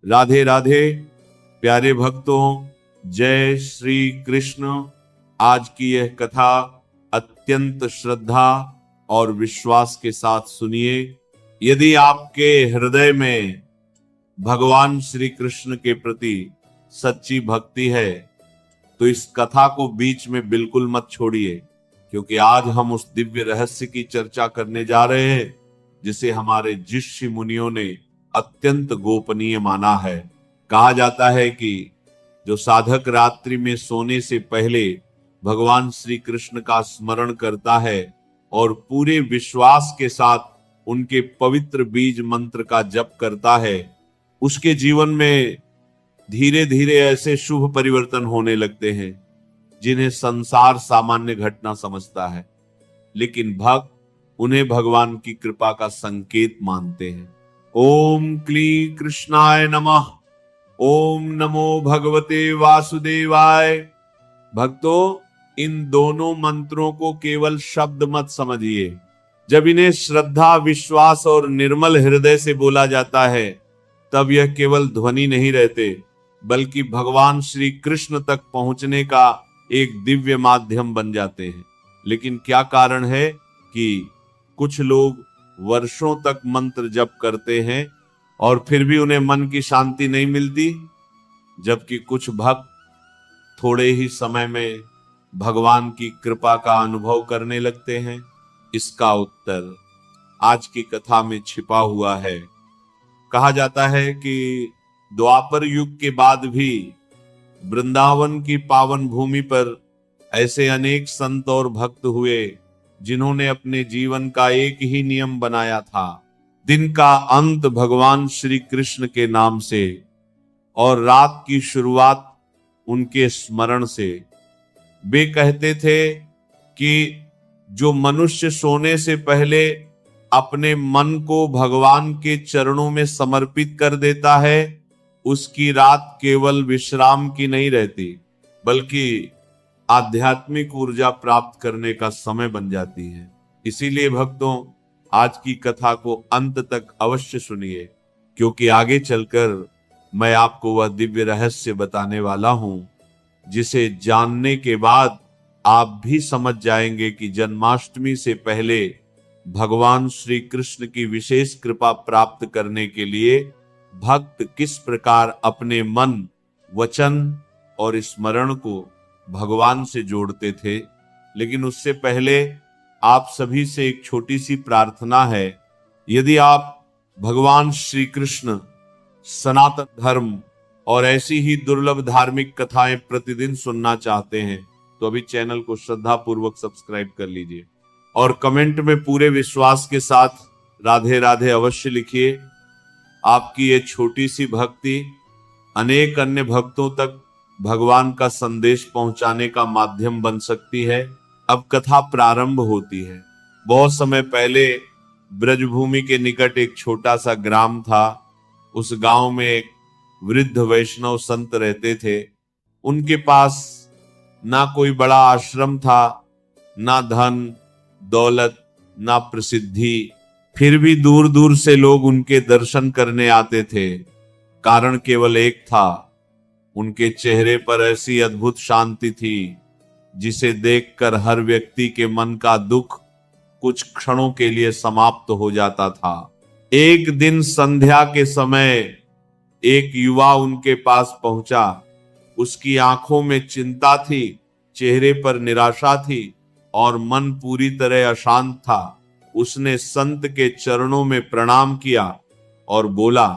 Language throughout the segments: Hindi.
राधे राधे प्यारे भक्तों, जय श्री कृष्ण। आज की यह कथा अत्यंत श्रद्धा और विश्वास के साथ सुनिए। यदि आपके हृदय में भगवान श्री कृष्ण के प्रति सच्ची भक्ति है तो इस कथा को बीच में बिल्कुल मत छोड़िए, क्योंकि आज हम उस दिव्य रहस्य की चर्चा करने जा रहे हैं जिसे हमारे ऋषि मुनियों ने अत्यंत गोपनीय माना है। कहा जाता है कि जो साधक रात्रि में सोने से पहले भगवान श्री कृष्ण का स्मरण करता है और पूरे विश्वास के साथ उनके पवित्र बीज मंत्र का जप करता है, उसके जीवन में धीरे धीरे ऐसे शुभ परिवर्तन होने लगते हैं जिन्हें संसार सामान्य घटना समझता है, लेकिन भक्त उन्हें भगवान की कृपा का संकेत मानते हैं। ओम क्ली कृष्णाय नमः। ओम नमो भगवते वासुदेवाय। भक्तों, इन दोनों मंत्रों को केवल शब्द मत समझिए। जब इन्हें श्रद्धा, विश्वास और निर्मल हृदय से बोला जाता है तब यह केवल ध्वनि नहीं रहते, बल्कि भगवान श्री कृष्ण तक पहुंचने का एक दिव्य माध्यम बन जाते हैं। लेकिन क्या कारण है कि कुछ लोग वर्षों तक मंत्र जप करते हैं और फिर भी उन्हें मन की शांति नहीं मिलती, जबकि कुछ भक्त थोड़े ही समय में भगवान की कृपा का अनुभव करने लगते हैं? इसका उत्तर आज की कथा में छिपा हुआ है। कहा जाता है कि द्वापर युग के बाद भी वृंदावन की पावन भूमि पर ऐसे अनेक संत और भक्त हुए जिन्होंने अपने जीवन का एक ही नियम बनाया था, दिन का अंत भगवान श्री कृष्ण के नाम से और रात की शुरुआत उनके स्मरण से। वे कहते थे कि जो मनुष्य सोने से पहले अपने मन को भगवान के चरणों में समर्पित कर देता है, उसकी रात केवल विश्राम की नहीं रहती, बल्कि आध्यात्मिक ऊर्जा प्राप्त करने का समय बन जाती है। इसीलिए भक्तों, आज की कथा को अंत तक अवश्य सुनिए, क्योंकि आगे चलकर मैं आपको वह दिव्य रहस्य बताने वाला हूं जिसे जानने के बाद आप भी समझ जाएंगे कि जन्माष्टमी से पहले भगवान श्री कृष्ण की विशेष कृपा प्राप्त करने के लिए भक्त किस प्रकार अपने मन, वचन और स्मरण को भगवान से जोड़ते थे। लेकिन उससे पहले आप सभी से एक छोटी सी प्रार्थना है। यदि आप भगवान श्री कृष्ण, सनातन धर्म और ऐसी ही दुर्लभ धार्मिक कथाएं प्रतिदिन सुनना चाहते हैं तो अभी चैनल को श्रद्धा पूर्वक सब्सक्राइब कर लीजिए और कमेंट में पूरे विश्वास के साथ राधे राधे अवश्य लिखिए। आपकी ये छोटी सी भक्ति अनेक अन्य भक्तों तक भगवान का संदेश पहुंचाने का माध्यम बन सकती है। अब कथा प्रारंभ होती है। बहुत समय पहले ब्रजभूमि के निकट एक छोटा सा ग्राम था। उस गांव में एक वृद्ध वैष्णव संत रहते थे। उनके पास ना कोई बड़ा आश्रम था, ना धन दौलत, ना प्रसिद्धि, फिर भी दूर दूर से लोग उनके दर्शन करने आते थे। कारण केवल एक था, उनके चेहरे पर ऐसी अद्भुत शांति थी जिसे देखकर हर व्यक्ति के मन का दुख कुछ क्षणों के लिए समाप्त हो जाता था। एक दिन संध्या के समय एक युवा उनके पास पहुंचा। उसकी आंखों में चिंता थी, चेहरे पर निराशा थी और मन पूरी तरह अशांत था। उसने संत के चरणों में प्रणाम किया और बोला,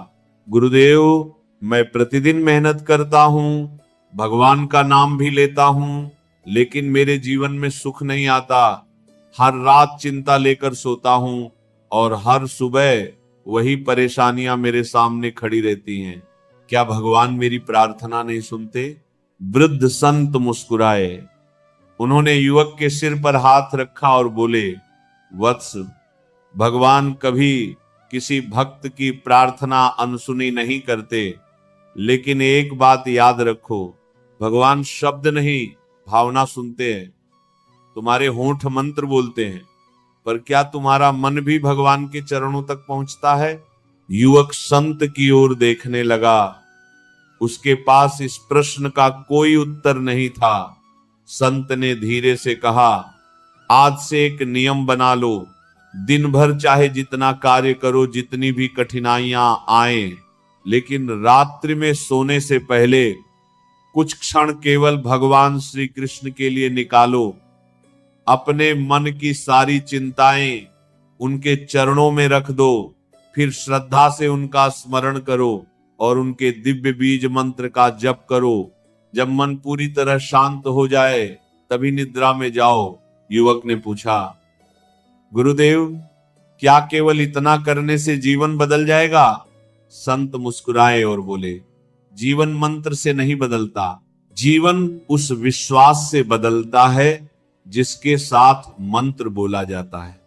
गुरुदेव, मैं प्रतिदिन मेहनत करता हूँ, भगवान का नाम भी लेता हूँ, लेकिन मेरे जीवन में सुख नहीं आता। हर रात चिंता लेकर सोता हूँ और हर सुबह वही परेशानियां मेरे सामने खड़ी रहती हैं। क्या भगवान मेरी प्रार्थना नहीं सुनते? वृद्ध संत मुस्कुराए। उन्होंने युवक के सिर पर हाथ रखा और बोले, वत्स, भगवान कभी किसी भक्त की प्रार्थना अनसुनी नहीं करते, लेकिन एक बात याद रखो, भगवान शब्द नहीं भावना सुनते हैं। तुम्हारे होंठ मंत्र बोलते हैं, पर क्या तुम्हारा मन भी भगवान के चरणों तक पहुंचता है? युवक संत की ओर देखने लगा। उसके पास इस प्रश्न का कोई उत्तर नहीं था। संत ने धीरे से कहा, आज से एक नियम बना लो, दिन भर चाहे जितना कार्य करो, जितनी भी कठिनाइयां आए, लेकिन रात्रि में सोने से पहले कुछ क्षण केवल भगवान श्री कृष्ण के लिए निकालो। अपने मन की सारी चिंताएं उनके चरणों में रख दो, फिर श्रद्धा से उनका स्मरण करो और उनके दिव्य बीज मंत्र का जप करो। जब मन पूरी तरह शांत हो जाए तभी निद्रा में जाओ। युवक ने पूछा, गुरुदेव, क्या केवल इतना करने से जीवन बदल जाएगा? संत मुस्कुराए और बोले, जीवन मंत्र से नहीं बदलता, जीवन उस विश्वास से बदलता है जिसके साथ मंत्र बोला जाता है।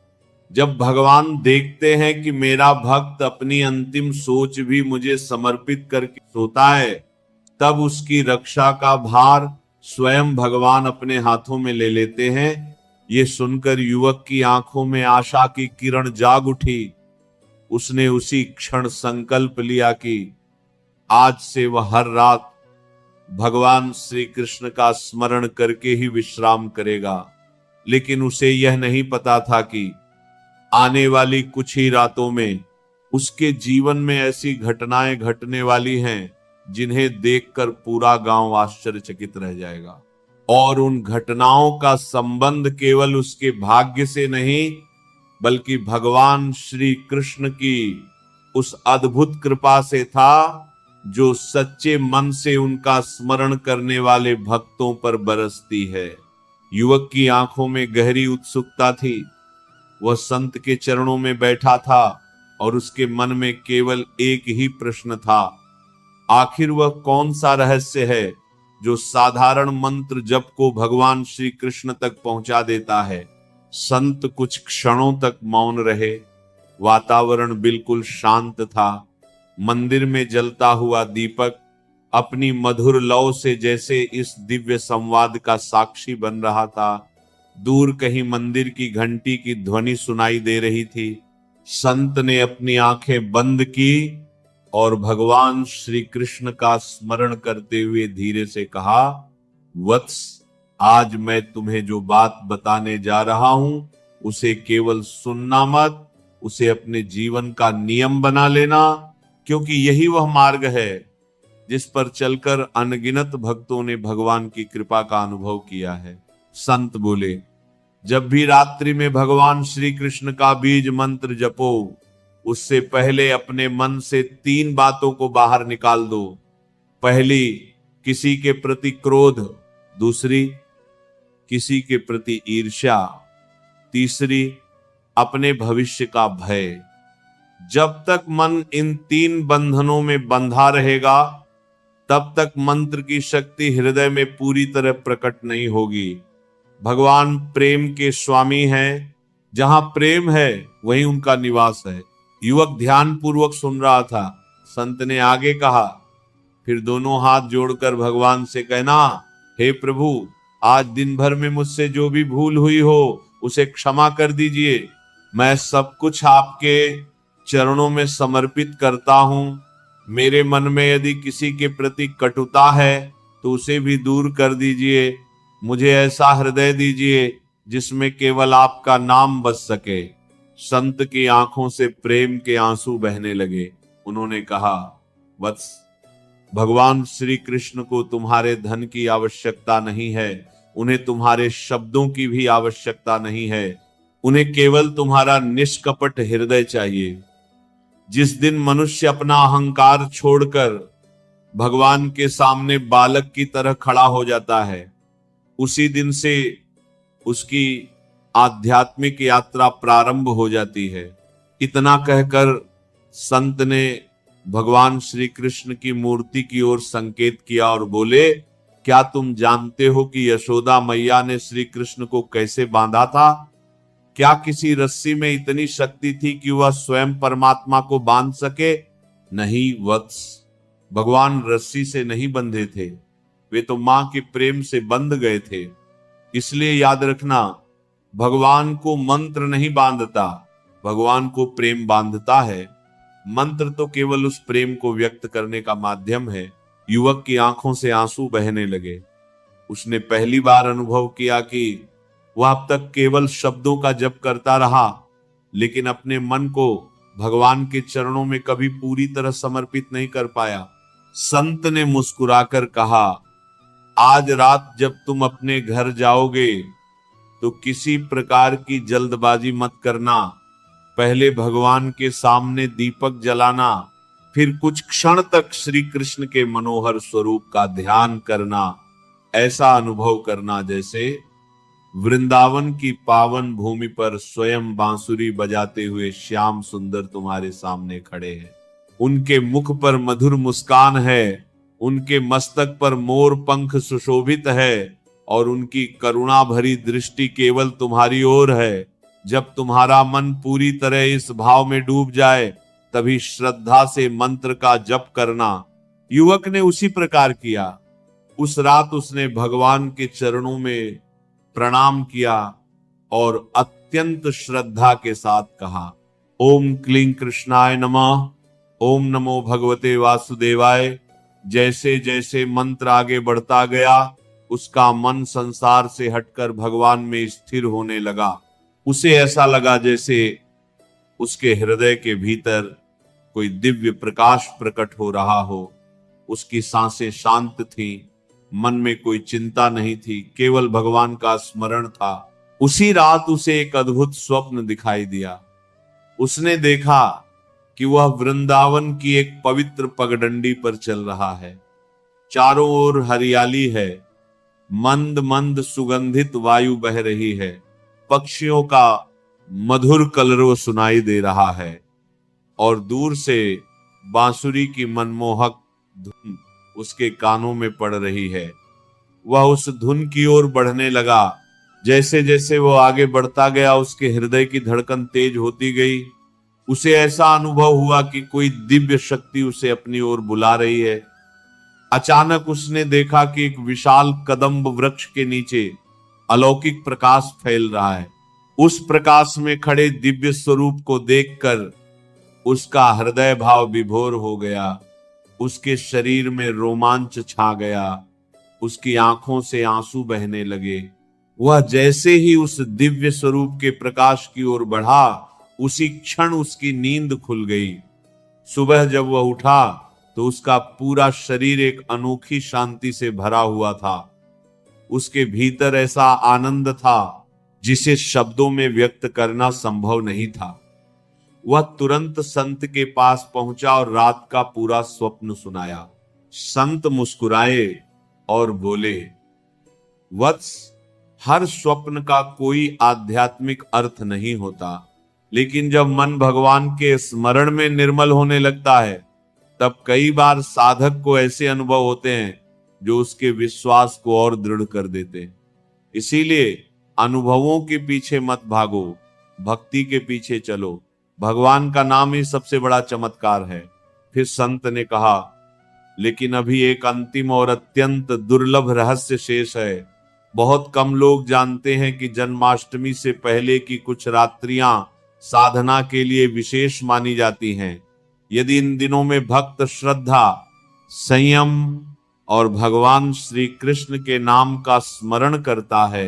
जब भगवान देखते हैं कि मेरा भक्त अपनी अंतिम सोच भी मुझे समर्पित करके सोता है, तब उसकी रक्षा का भार स्वयं भगवान अपने हाथों में ले लेते हैं। ये सुनकर युवक की आंखों में आशा की किरण जाग उठी। उसने उसी क्षण संकल्प लिया कि आज से वह हर रात भगवान श्री कृष्ण का स्मरण करके ही विश्राम करेगा। लेकिन उसे यह नहीं पता था कि आने वाली कुछ ही रातों में उसके जीवन में ऐसी घटनाएं घटने वाली हैं जिन्हें देखकर पूरा गांव आश्चर्यचकित रह जाएगा। और उन घटनाओं का संबंध केवल उसके भाग्य से नहीं, बल्कि भगवान श्री कृष्ण की उस अद्भुत कृपा से था जो सच्चे मन से उनका स्मरण करने वाले भक्तों पर बरसती है। युवक की आंखों में गहरी उत्सुकता थी। वह संत के चरणों में बैठा था और उसके मन में केवल एक ही प्रश्न था, आखिर वह कौन सा रहस्य है जो साधारण मंत्र जप को भगवान श्री कृष्ण तक पहुंचा देता है। संत कुछ क्षणों तक मौन रहे। वातावरण बिल्कुल शांत था। मंदिर में जलता हुआ दीपक अपनी मधुर लौ से जैसे इस दिव्य संवाद का साक्षी बन रहा था। दूर कहीं मंदिर की घंटी की ध्वनि सुनाई दे रही थी। संत ने अपनी आंखें बंद की और भगवान श्री कृष्ण का स्मरण करते हुए धीरे से कहा, वत्स, आज मैं तुम्हें जो बात बताने जा रहा हूं उसे केवल सुनना मत, उसे अपने जीवन का नियम बना लेना, क्योंकि यही वह मार्ग है जिस पर चलकर अनगिनत भक्तों ने भगवान की कृपा का अनुभव किया है। संत बोले, जब भी रात्रि में भगवान श्री कृष्ण का बीज मंत्र जपो, उससे पहले अपने मन से 3 बातों को बाहर निकाल दो। पहली, किसी के प्रति क्रोध। दूसरी, किसी के प्रति ईर्ष्या। तीसरी, अपने भविष्य का भय। जब तक मन इन 3 बंधनों में बंधा रहेगा, तब तक मंत्र की शक्ति हृदय में पूरी तरह प्रकट नहीं होगी। भगवान प्रेम के स्वामी हैं। जहां प्रेम है वहीं उनका निवास है। युवक ध्यान पूर्वक सुन रहा था। संत ने आगे कहा, फिर दोनों हाथ जोड़कर भगवान से कहना, हे प्रभु, आज दिन भर में मुझसे जो भी भूल हुई हो उसे क्षमा कर दीजिए। मैं सब कुछ आपके चरणों में समर्पित करता हूं। मेरे मन में यदि किसी के प्रति कटुता है तो उसे भी दूर कर दीजिए। मुझे ऐसा हृदय दीजिए जिसमें केवल आपका नाम बस सके। संत की आंखों से प्रेम के आंसू बहने लगे। उन्होंने कहा, वत्स, भगवान श्री कृष्ण को तुम्हारे धन की आवश्यकता नहीं है, उन्हें तुम्हारे शब्दों की भी आवश्यकता नहीं है। उन्हें केवल तुम्हारा निष्कपट हृदय चाहिए। जिस दिन मनुष्य अपना अहंकार छोड़कर भगवान के सामने बालक की तरह खड़ा हो जाता है, उसी दिन से उसकी आध्यात्मिक यात्रा प्रारंभ हो जाती है। इतना कहकर संत ने भगवान श्री कृष्ण की मूर्ति की ओर संकेत किया और बोले, क्या तुम जानते हो कि यशोदा मैया ने श्री कृष्ण को कैसे बांधा था? क्या किसी रस्सी में इतनी शक्ति थी कि वह स्वयं परमात्मा को बांध सके? नहीं वत्स, भगवान रस्सी से नहीं बंधे थे, वे तो मां के प्रेम से बंध गए थे। इसलिए याद रखना, भगवान को मंत्र नहीं बांधता, भगवान को प्रेम बांधता है। मंत्र तो केवल उस प्रेम को व्यक्त करने का माध्यम है। युवक की आंखों से आंसू बहने लगे। उसने पहली बार अनुभव किया कि वह अब तक केवल शब्दों का जप करता रहा, लेकिन अपने मन को भगवान के चरणों में कभी पूरी तरह समर्पित नहीं कर पाया। संत ने मुस्कुराकर कहा, आज रात जब तुम अपने घर जाओगे तो किसी प्रकार की जल्दबाजी मत करना। पहले भगवान के सामने दीपक जलाना, फिर कुछ क्षण तक श्री कृष्ण के मनोहर स्वरूप का ध्यान करना। ऐसा अनुभव करना जैसे वृंदावन की पावन भूमि पर स्वयं बांसुरी बजाते हुए श्याम सुंदर तुम्हारे सामने खड़े हैं। उनके मुख पर मधुर मुस्कान है, उनके मस्तक पर मोर पंख सुशोभित है और उनकी करुणा भरी दृष्टि केवल तुम्हारी ओर है। जब तुम्हारा मन पूरी तरह इस भाव में डूब जाए तभी श्रद्धा से मंत्र का जप करना। युवक ने उसी प्रकार किया। उस रात उसने भगवान के चरणों में प्रणाम किया और अत्यंत श्रद्धा के साथ कहा, ओम क्लीं कृष्णाय नमः, ओम नमो भगवते वासुदेवाय। जैसे जैसे मंत्र आगे बढ़ता गया उसका मन संसार से हटकर भगवान में स्थिर होने लगा। उसे ऐसा लगा जैसे उसके हृदय के भीतर कोई दिव्य प्रकाश प्रकट हो रहा हो। उसकी सांसें शांत थी, मन में कोई चिंता नहीं थी, केवल भगवान का स्मरण था। उसी रात उसे एक अद्भुत स्वप्न दिखाई दिया। उसने देखा कि वह वृंदावन की एक पवित्र पगडंडी पर चल रहा है। चारों ओर हरियाली है, मंद मंद सुगंधित वायु बह रही है, पक्षियों का मधुर कलरव सुनाई दे रहा है और दूर से बांसुरी की मनमोहक धुन उसके कानों में पड़ रही है। वह उस धुन की ओर बढ़ने लगा। जैसे जैसे वो आगे बढ़ता गया उसके हृदय की धड़कन तेज होती गई। उसे ऐसा अनुभव हुआ कि कोई दिव्य शक्ति उसे अपनी ओर बुला रही है। अचानक उसने देखा कि एक विशाल कदम्ब वृक्ष के नीचे अलौकिक प्रकाश फैल रहा है। उस प्रकाश में खड़े दिव्य स्वरूप को देखकर उसका हृदय भाव विभोर हो गया। उसके शरीर में रोमांच छा गया, उसकी आंखों से आंसू बहने लगे। वह जैसे ही उस दिव्य स्वरूप के प्रकाश की ओर बढ़ा उसी क्षण उसकी नींद खुल गई। सुबह जब वह उठा तो उसका पूरा शरीर एक अनोखी शांति से भरा हुआ था। उसके भीतर ऐसा आनंद था जिसे शब्दों में व्यक्त करना संभव नहीं था। वह तुरंत संत के पास पहुंचा और रात का पूरा स्वप्न सुनाया। संत मुस्कुराए और बोले, वत्स, हर स्वप्न का कोई आध्यात्मिक अर्थ नहीं होता, लेकिन जब मन भगवान के स्मरण में निर्मल होने लगता है तब कई बार साधक को ऐसे अनुभव होते हैं जो उसके विश्वास को और दृढ़ कर देते हैं। इसीलिए अनुभवों के पीछे मत भागो, भक्ति के पीछे चलो। भगवान का नाम ही सबसे बड़ा चमत्कार है। फिर संत ने कहा, लेकिन अभी एक अंतिम और अत्यंत दुर्लभ रहस्य शेष है। बहुत कम लोग जानते हैं कि जन्माष्टमी से पहले की कुछ रात्रियां साधना के लिए विशेष मानी जाती हैं। यदि इन दिनों में भक्त श्रद्धा, संयम और भगवान श्री कृष्ण के नाम का स्मरण करता है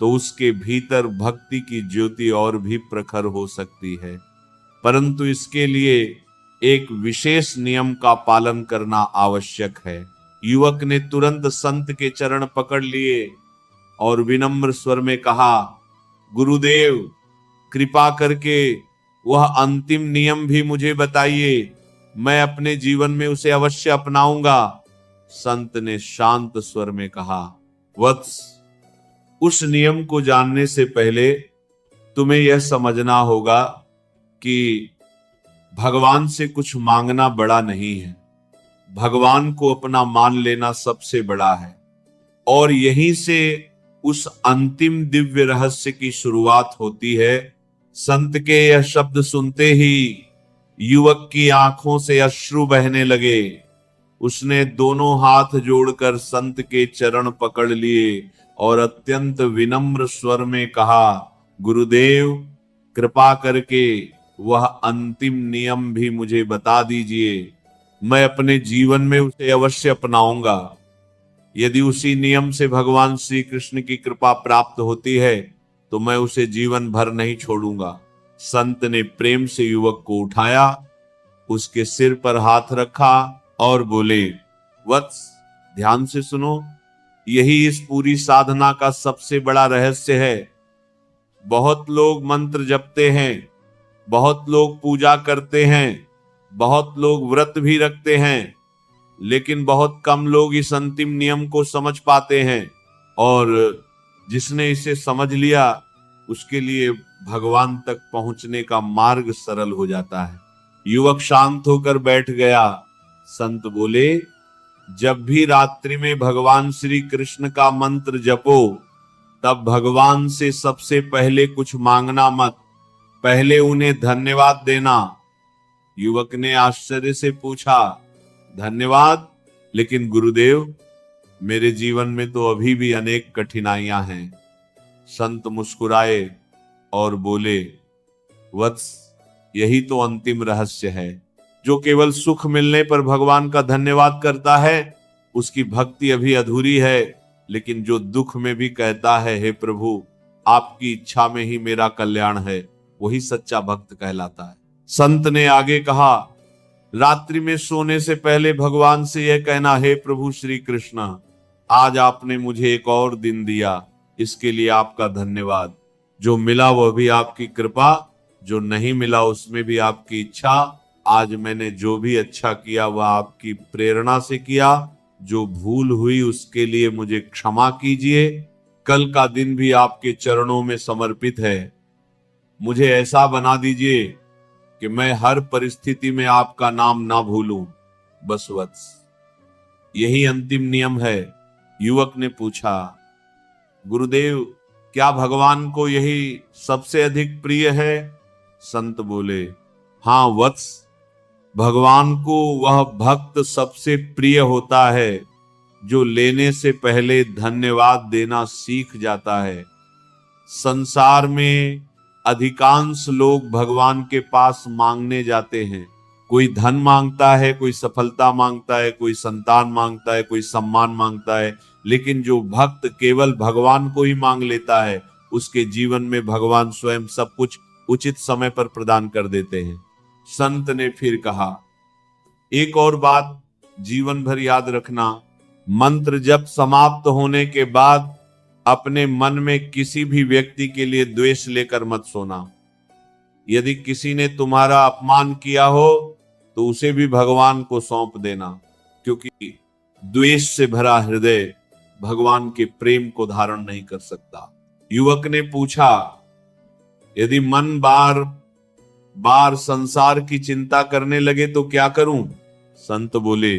तो उसके भीतर भक्ति की ज्योति और भी प्रखर हो सकती है। परंतु इसके लिए एक विशेष नियम का पालन करना आवश्यक है। युवक ने तुरंत संत के चरण पकड़ लिए और विनम्र स्वर में कहा, गुरुदेव, कृपा करके वह अंतिम नियम भी मुझे बताइए, मैं अपने जीवन में उसे अवश्य अपनाऊंगा। संत ने शांत स्वर में कहा, वत्स, उस नियम को जानने से पहले तुम्हें यह समझना होगा कि भगवान से कुछ मांगना बड़ा नहीं है, भगवान को अपना मान लेना सबसे बड़ा है। और यहीं से उस अंतिम दिव्य रहस्य की शुरुआत होती है। संत के यह शब्द सुनते ही युवक की आंखों से अश्रु बहने लगे। उसने दोनों हाथ जोड़कर संत के चरण पकड़ लिए और अत्यंत विनम्र स्वर में कहा, गुरुदेव, कृपा करके वह अंतिम नियम भी मुझे बता दीजिए, मैं अपने जीवन में उसे अवश्य अपनाऊंगा। यदि उसी नियम से भगवान श्री कृष्ण की कृपा प्राप्त होती है तो मैं उसे जीवन भर नहीं छोड़ूंगा। संत ने प्रेम से युवक को उठाया, उसके सिर पर हाथ रखा और बोले, वत्स, ध्यान से सुनो, यही इस पूरी साधना का सबसे बड़ा रहस्य है। बहुत लोग मंत्र जपते हैं, बहुत लोग पूजा करते हैं, बहुत लोग व्रत भी रखते हैं, लेकिन बहुत कम लोग इस अंतिम नियम को समझ पाते हैं, और जिसने इसे समझ लिया उसके लिए भगवान तक पहुंचने का मार्ग सरल हो जाता है। युवक शांत होकर बैठ गया। संत बोले, जब भी रात्रि में भगवान श्री कृष्ण का मंत्र जपो तब भगवान से सबसे पहले कुछ मांगना मत, पहले उन्हें धन्यवाद देना। युवक ने आश्चर्य से पूछा, धन्यवाद? लेकिन गुरुदेव, मेरे जीवन में तो अभी भी अनेक कठिनाइयां हैं। संत मुस्कुराए और बोले, वत्स, यही तो अंतिम रहस्य है। जो केवल सुख मिलने पर भगवान का धन्यवाद करता है उसकी भक्ति अभी अधूरी है, लेकिन जो दुख में भी कहता है, हे प्रभु, आपकी इच्छा में ही मेरा कल्याण है, वही सच्चा भक्त कहलाता है। संत ने आगे कहा, रात्रि में सोने से पहले भगवान से यह कहना, हे प्रभु श्री कृष्ण, आज आपने मुझे एक और दिन दिया, इसके लिए आपका धन्यवाद। जो मिला वह भी आपकी कृपा, जो नहीं मिला उसमें भी आपकी इच्छा। आज मैंने जो भी अच्छा किया वह आपकी प्रेरणा से किया, जो भूल हुई उसके लिए मुझे क्षमा कीजिए। कल का दिन भी आपके चरणों में समर्पित है। मुझे ऐसा बना दीजिए कि मैं हर परिस्थिति में आपका नाम ना भूलूं। बस वत्स, यही अंतिम नियम है। युवक ने पूछा, गुरुदेव, क्या भगवान को यही सबसे अधिक प्रिय है? संत बोले, हाँ वत्स, भगवान को वह भक्त सबसे प्रिय होता है जो लेने से पहले धन्यवाद देना सीख जाता है। संसार में अधिकांश लोग भगवान के पास मांगने जाते हैं। कोई धन मांगता है, कोई सफलता मांगता है, कोई संतान मांगता है, कोई सम्मान मांगता है, लेकिन जो भक्त केवल भगवान को ही मांग लेता है उसके जीवन में भगवान स्वयं सब कुछ उचित समय पर प्रदान कर देते हैं। संत ने फिर कहा, एक और बात जीवन भर याद रखना, मंत्र जब समाप्त होने के बाद अपने मन में किसी भी व्यक्ति के लिए द्वेष लेकर मत सोना। यदि किसी ने तुम्हारा अपमान किया हो तो उसे भी भगवान को सौंप देना, क्योंकि द्वेष से भरा हृदय भगवान के प्रेम को धारण नहीं कर सकता। युवक ने पूछा, यदि मन बार बार संसार की चिंता करने लगे तो क्या करूं? संत बोले,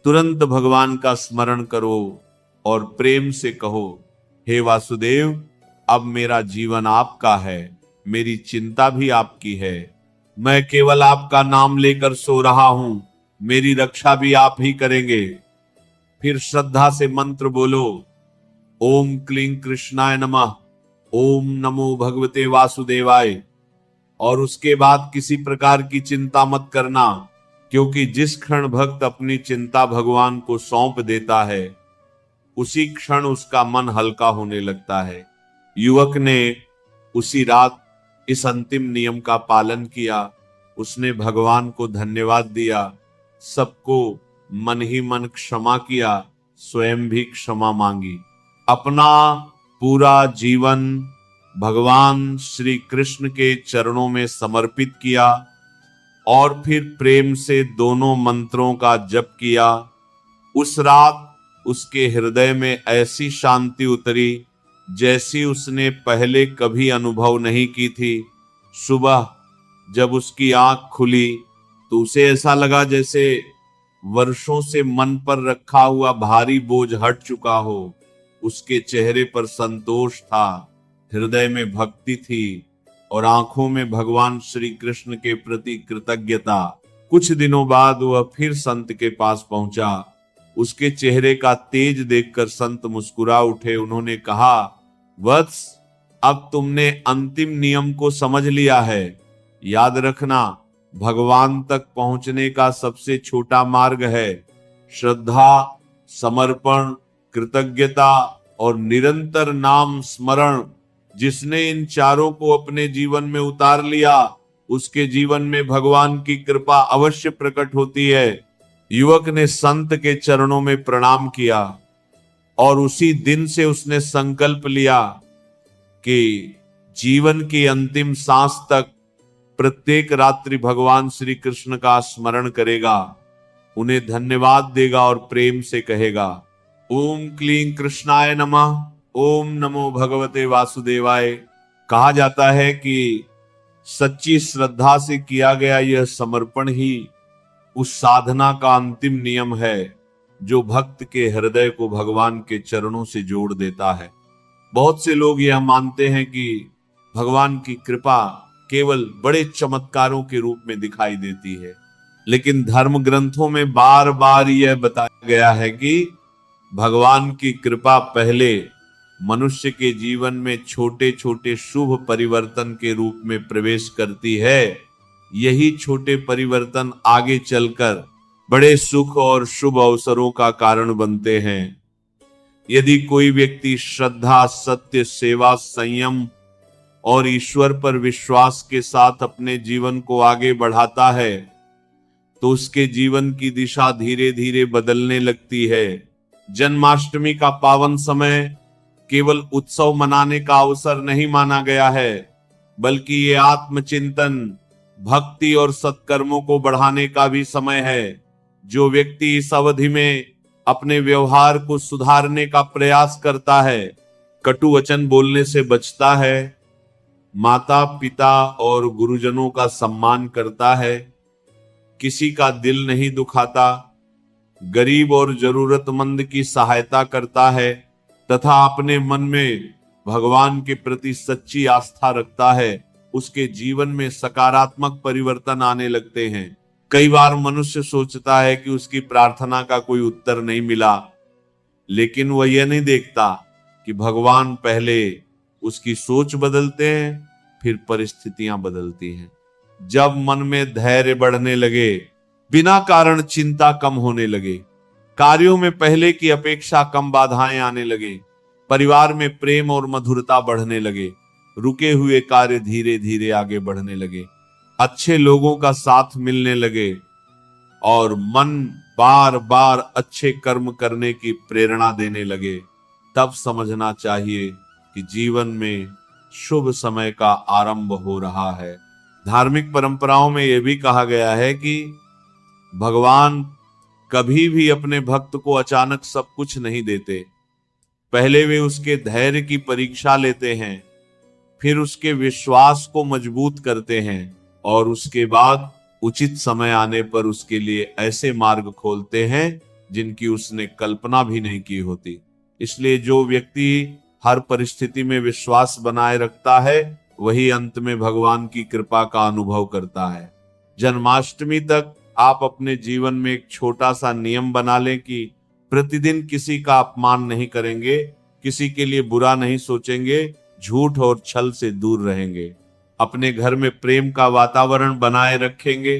तुरंत भगवान का स्मरण करो और प्रेम से कहो, हे वासुदेव, अब मेरा जीवन आपका है, मेरी चिंता भी आपकी है। मैं केवल आपका नाम लेकर सो रहा हूं, मेरी रक्षा भी आप ही करेंगे। फिर श्रद्धा से मंत्र बोलो, ओम क्लीं कृष्णाय नमः, ओम नमो भगवते वासुदेवाय। और उसके बाद किसी प्रकार की चिंता मत करना, क्योंकि जिस क्षण भक्त अपनी चिंता भगवान को सौंप देता है उसी क्षण उसका मन हल्का होने लगता है। युवक ने उसी रात इस अंतिम नियम का पालन किया। उसने भगवान को धन्यवाद दिया, सबको मन ही मन क्षमा किया, स्वयं भी क्षमा मांगी। अपना पूरा जीवन भगवान श्री कृष्ण के चरणों में समर्पित किया और फिर प्रेम से दोनों मंत्रों का जप किया। उस रात उसके हृदय में ऐसी शांति उतरी जैसी उसने पहले कभी अनुभव नहीं की थी। सुबह जब उसकी आंख खुली तो उसे ऐसा लगा जैसे वर्षों से मन पर रखा हुआ भारी बोझ हट चुका हो। उसके चेहरे पर संतोष था, हृदय में भक्ति थी और आंखों में भगवान श्री कृष्ण के प्रति कृतज्ञता। कुछ दिनों बाद वह फिर संत के पास पहुंचा। उसके चेहरे का तेज देखकर संत मुस्कुरा उठे। उन्होंने कहा, वत्स, अब तुमने अंतिम नियम को समझ लिया है। याद रखना, भगवान तक पहुंचने का सबसे छोटा मार्ग है श्रद्धा, समर्पण, कृतज्ञता और निरंतर नाम स्मरण। जिसने इन चारों को अपने जीवन में उतार लिया, उसके जीवन में भगवान की कृपा अवश्य प्रकट होती है। युवक ने संत के चरणों में प्रणाम किया और उसी दिन से उसने संकल्प लिया कि जीवन की अंतिम सांस तक प्रत्येक रात्रि भगवान श्री कृष्ण का स्मरण करेगा, उन्हें धन्यवाद देगा और प्रेम से कहेगा, ओम क्लीं कृष्णाय नमः, ओम नमो भगवते वासुदेवाय। कहा जाता है कि सच्ची श्रद्धा से किया गया यह समर्पण ही उस साधना का अंतिम नियम है जो भक्त के हृदय को भगवान के चरणों से जोड़ देता है। बहुत से लोग यह मानते हैं कि भगवान की कृपा केवल बड़े चमत्कारों के रूप में दिखाई देती है, लेकिन धर्म ग्रंथों में बार बार यह बताया गया है कि भगवान की कृपा पहले मनुष्य के जीवन में छोटे छोटे शुभ परिवर्तन के रूप में प्रवेश करती है। यही छोटे परिवर्तन आगे चलकर बड़े सुख और शुभ अवसरों का कारण बनते हैं। यदि कोई व्यक्ति श्रद्धा, सत्य, सेवा, संयम और ईश्वर पर विश्वास के साथ अपने जीवन को आगे बढ़ाता है तो उसके जीवन की दिशा धीरे धीरे बदलने लगती है। जन्माष्टमी का पावन समय केवल उत्सव मनाने का अवसर नहीं माना गया है, बल्कि ये आत्मचिंतन, भक्ति और सत्कर्मों को बढ़ाने का भी समय है। जो व्यक्ति इस अवधि में अपने व्यवहार को सुधारने का प्रयास करता है, कटु वचन बोलने से बचता है, माता पिता और गुरुजनों का सम्मान करता है, किसी का दिल नहीं दुखाता, गरीब और जरूरतमंद की सहायता करता है तथा अपने मन में भगवान के प्रति सच्ची आस्था रखता है, उसके जीवन में सकारात्मक परिवर्तन आने लगते हैं। कई बार मनुष्य सोचता है कि उसकी प्रार्थना का कोई उत्तर नहीं मिला, लेकिन वह यह नहीं देखता कि भगवान पहले उसकी सोच बदलते हैं, फिर परिस्थितियां बदलती हैं। जब मन में धैर्य बढ़ने लगे, बिना कारण चिंता कम होने लगे, कार्यों में पहले की अपेक्षा कम बाधाएं आने लगे, परिवार में प्रेम और मधुरता बढ़ने लगे, रुके हुए कार्य धीरे धीरे आगे बढ़ने लगे, अच्छे लोगों का साथ मिलने लगे और मन बार बार अच्छे कर्म करने की प्रेरणा देने लगे, तब समझना चाहिए कि जीवन में शुभ समय का आरंभ हो रहा है। धार्मिक परंपराओं में यह भी कहा गया है कि भगवान कभी भी अपने भक्त को अचानक सब कुछ नहीं देते। पहले वे उसके धैर्य की परीक्षा लेते हैं, फिर उसके विश्वास को मजबूत करते हैं और उसके बाद उचित समय आने पर उसके लिए ऐसे मार्ग खोलते हैं जिनकी उसने कल्पना भी नहीं की होती। इसलिए जो व्यक्ति हर परिस्थिति में विश्वास बनाए रखता है, वही अंत में भगवान की कृपा का अनुभव करता है। जन्माष्टमी तक आप अपने जीवन में एक छोटा सा नियम बना लें कि प्रतिदिन किसी का अपमान नहीं करेंगे, किसी के लिए बुरा नहीं सोचेंगे, झूठ और छल से दूर रहेंगे, अपने घर में प्रेम का वातावरण बनाए रखेंगे,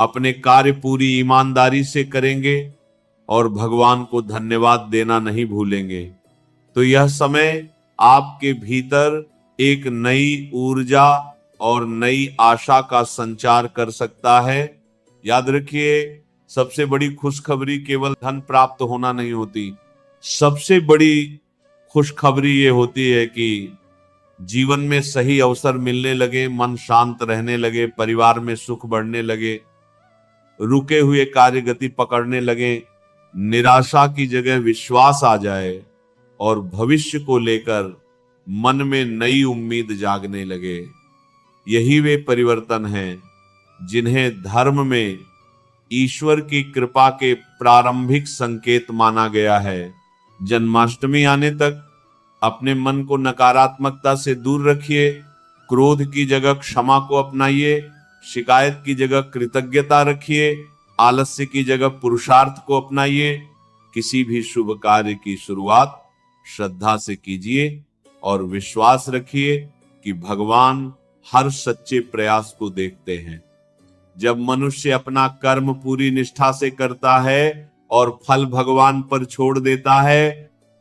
अपने कार्य पूरी ईमानदारी से करेंगे और भगवान को धन्यवाद देना नहीं भूलेंगे। तो यह समय आपके भीतर एक नई ऊर्जा और नई आशा का संचार कर सकता है। याद रखिए, सबसे बड़ी खुशखबरी केवल धन प्राप्त होना नहीं होती। सबसे बड़ी खुशखबरी ये होती है कि जीवन में सही अवसर मिलने लगे, मन शांत रहने लगे, परिवार में सुख बढ़ने लगे, रुके हुए कार्य गति पकड़ने लगे, निराशा की जगह विश्वास आ जाए और भविष्य को लेकर मन में नई उम्मीद जागने लगे। यही वे परिवर्तन हैं जिन्हें धर्म में ईश्वर की कृपा के प्रारंभिक संकेत माना गया है। जन्माष्टमी आने तक अपने मन को नकारात्मकता से दूर रखिए, क्रोध की जगह क्षमा को अपनाइए, शिकायत की जगह कृतज्ञता रखिए, आलस्य की जगह पुरुषार्थ को अपनाइए। किसी भी शुभ कार्य की शुरुआत श्रद्धा से कीजिए और विश्वास रखिए कि भगवान हर सच्चे प्रयास को देखते हैं। जब मनुष्य अपना कर्म पूरी निष्ठा से करता है और फल भगवान पर छोड़ देता है,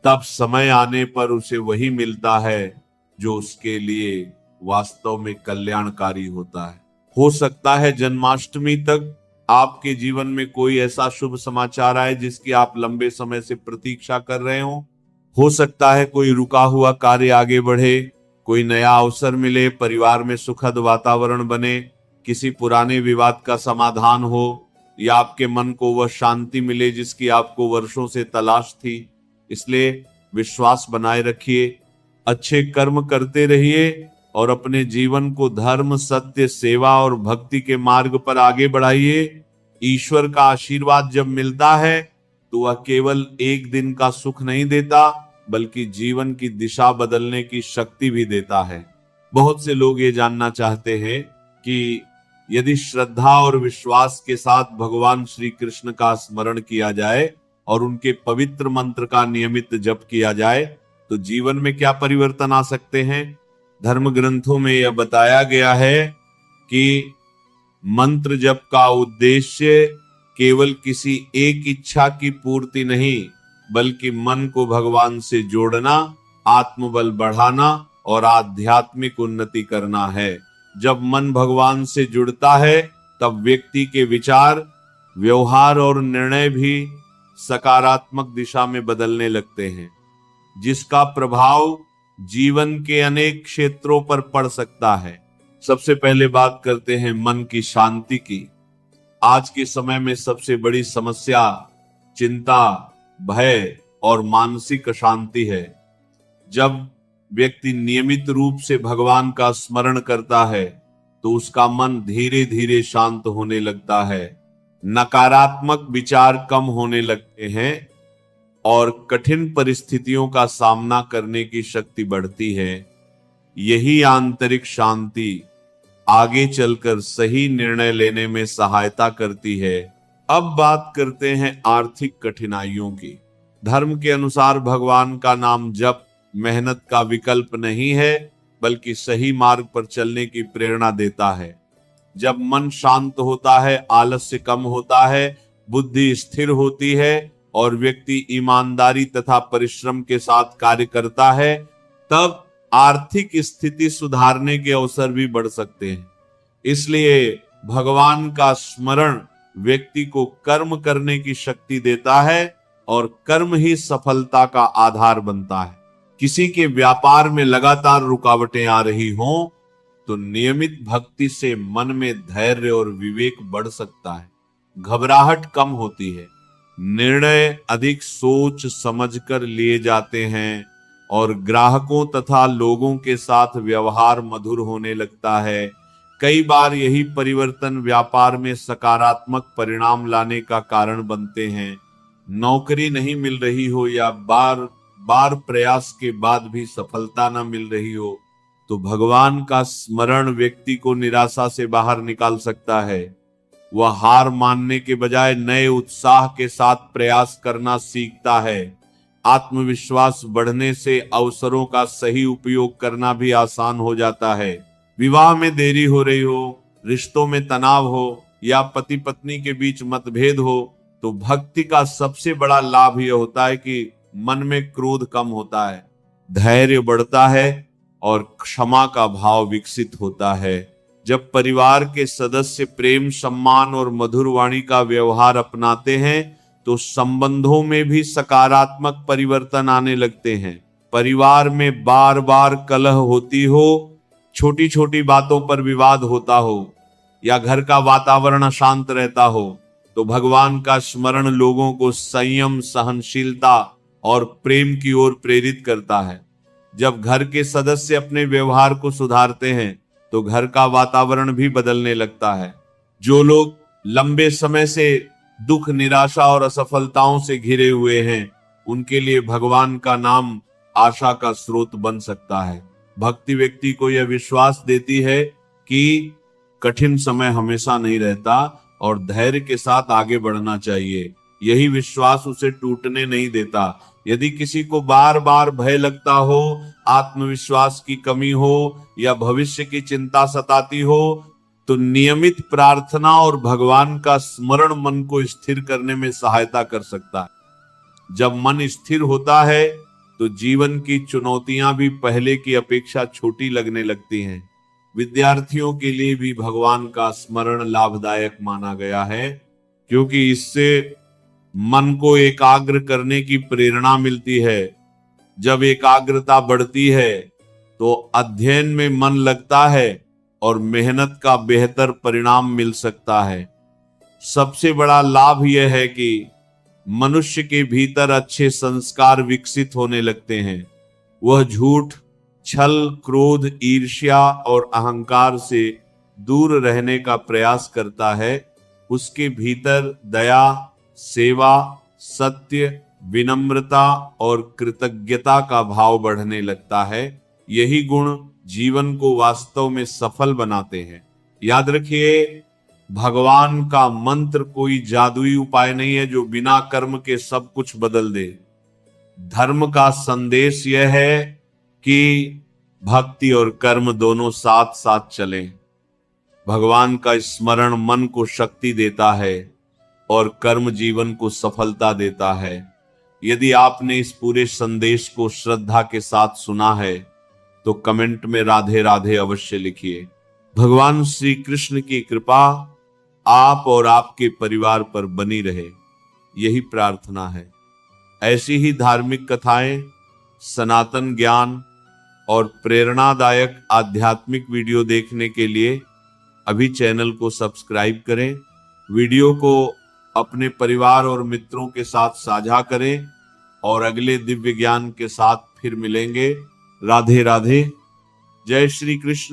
तब समय आने पर उसे वही मिलता है जो उसके लिए वास्तव में कल्याणकारी होता है। हो सकता है जन्माष्टमी तक आपके जीवन में कोई ऐसा शुभ समाचार आए जिसकी आप लंबे समय से प्रतीक्षा कर रहे हो सकता है कोई रुका हुआ कार्य आगे बढ़े, कोई नया अवसर मिले, परिवार में सुखद वातावरण बने, किसी पुराने विवाद का समाधान हो, या आपके मन को वह शांति मिले जिसकी आपको वर्षों से तलाश थी। इसलिए विश्वास बनाए रखिए, अच्छे कर्म करते रहिए और अपने जीवन को धर्म, सत्य, सेवा और भक्ति के मार्ग पर आगे बढ़ाइए। ईश्वर का आशीर्वाद जब मिलता है तो वह केवल एक दिन का सुख नहीं देता, बल्कि जीवन की दिशा बदलने की शक्ति भी देता है। बहुत से लोग ये जानना चाहते हैं कि यदि श्रद्धा और विश्वास के साथ भगवान श्री कृष्ण का स्मरण किया जाए और उनके पवित्र मंत्र का नियमित जप किया जाए तो जीवन में क्या परिवर्तन आ सकते हैं। धर्म ग्रंथों में यह बताया गया है कि मंत्र जप का उद्देश्य केवल किसी एक इच्छा की पूर्ति नहीं, बल्कि मन को भगवान से जोड़ना, आत्मबल बढ़ाना और आध्यात्मिक उन्नति करना है। जब मन भगवान से जुड़ता है तब व्यक्ति के विचार, व्यवहार और निर्णय भी सकारात्मक दिशा में बदलने लगते हैं, जिसका प्रभाव जीवन के अनेक क्षेत्रों पर पड़ सकता है। सबसे पहले बात करते हैं मन की शांति की। आज के समय में सबसे बड़ी समस्या चिंता, भय और मानसिक अशांति है। जब व्यक्ति नियमित रूप से भगवान का स्मरण करता है तो उसका मन धीरे धीरे शांत होने लगता है, नकारात्मक विचार कम होने लगते हैं और कठिन परिस्थितियों का सामना करने की शक्ति बढ़ती है। यही आंतरिक शांति आगे चलकर सही निर्णय लेने में सहायता करती है। अब बात करते हैं आर्थिक कठिनाइयों की। धर्म के अनुसार भगवान का नाम जप मेहनत का विकल्प नहीं है, बल्कि सही मार्ग पर चलने की प्रेरणा देता है। जब मन शांत होता है, आलस्य कम होता है, बुद्धि स्थिर होती है और व्यक्ति ईमानदारी तथा परिश्रम के साथ कार्य करता है, तब आर्थिक स्थिति सुधारने के अवसर भी बढ़ सकते हैं। इसलिए भगवान का स्मरण व्यक्ति को कर्म करने की शक्ति देता है और कर्म ही सफलता का आधार बनता है। किसी के व्यापार में लगातार रुकावटें आ रही हों तो नियमित भक्ति से मन में धैर्य और विवेक बढ़ सकता है, घबराहट कम होती है, निर्णय अधिक सोच समझकर लिए जाते हैं और ग्राहकों तथा लोगों के साथ व्यवहार मधुर होने लगता है। कई बार यही परिवर्तन व्यापार में सकारात्मक परिणाम लाने का कारण बनते हैं। नौकरी नहीं मिल रही हो या बार बार प्रयास के बाद भी सफलता न मिल रही हो तो भगवान का स्मरण व्यक्ति को निराशा से बाहर निकाल सकता है। वह हार मानने के बजाय नए उत्साह के साथ प्रयास करना सीखता है। आत्मविश्वास बढ़ने से अवसरों का सही उपयोग करना भी आसान हो जाता है। विवाह में देरी हो रही हो, रिश्तों में तनाव हो या पति पत्नी के बीच मतभेद हो तो भक्ति का सबसे बड़ा लाभ यह होता है कि मन में क्रोध कम होता है, धैर्य बढ़ता है और क्षमा का भाव विकसित होता है। जब परिवार के सदस्य प्रेम, सम्मान और मधुर वाणी का व्यवहार अपनाते हैं तो संबंधों में भी सकारात्मक परिवर्तन आने लगते हैं। परिवार में बार बार कलह होती हो, छोटी छोटी बातों पर विवाद होता हो या घर का वातावरण अशांत रहता हो तो भगवान का स्मरण लोगों को संयम, सहनशीलता और प्रेम की ओर प्रेरित करता है। जब घर के सदस्य अपने व्यवहार को सुधारते हैं तो घर का वातावरण भी बदलने लगता है। जो लोग लंबे समय से दुख, निराशा और असफलताओं से घिरे हुए हैं, उनके लिए भगवान का नाम आशा का स्रोत बन सकता है। भक्ति व्यक्ति को यह विश्वास देती है कि कठिन समय हमेशा नहीं रहता और धैर्य के साथ आगे बढ़ना चाहिए। यही विश्वास उसे टूटने नहीं देता। यदि किसी को बार बार भय लगता हो, आत्मविश्वास की कमी हो या भविष्य की चिंता सताती हो, तो नियमित प्रार्थना और भगवान का स्मरण मन को स्थिर करने में सहायता कर सकता है। जब मन स्थिर होता है तो जीवन की चुनौतियां भी पहले की अपेक्षा छोटी लगने लगती हैं। विद्यार्थियों के लिए भी भगवान का स्मरण लाभदायक माना गया है, क्योंकि इससे मन को एकाग्र करने की प्रेरणा मिलती है। जब एकाग्रता बढ़ती है तो अध्ययन में मन लगता है और मेहनत का बेहतर परिणाम मिल सकता है। सबसे बड़ा लाभ यह है कि मनुष्य के भीतर अच्छे संस्कार विकसित होने लगते हैं। वह झूठ, छल, क्रोध, ईर्ष्या और अहंकार से दूर रहने का प्रयास करता है। उसके भीतर दया, सेवा, सत्य, विनम्रता और कृतज्ञता का भाव बढ़ने लगता है। यही गुण जीवन को वास्तव में सफल बनाते हैं। याद रखिए, भगवान का मंत्र कोई जादुई उपाय नहीं है जो बिना कर्म के सब कुछ बदल दे। धर्म का संदेश यह है कि भक्ति और कर्म दोनों साथ साथ चलें। भगवान का स्मरण मन को शक्ति देता है और कर्म जीवन को सफलता देता है। यदि आपने इस पूरे संदेश को श्रद्धा के साथ सुना है तो कमेंट में राधे राधे अवश्य लिखिए। भगवान श्री कृष्ण की कृपा आप और आपके परिवार पर बनी रहे, यही प्रार्थना है। ऐसी ही धार्मिक कथाएं, सनातन ज्ञान और प्रेरणादायक आध्यात्मिक वीडियो देखने के लिए अभी चैनल को सब्सक्राइब करें। वीडियो को अपने परिवार और मित्रों के साथ साझा करें और अगले दिव्य ज्ञान के साथ फिर मिलेंगे। राधे राधे। जय श्री कृष्ण।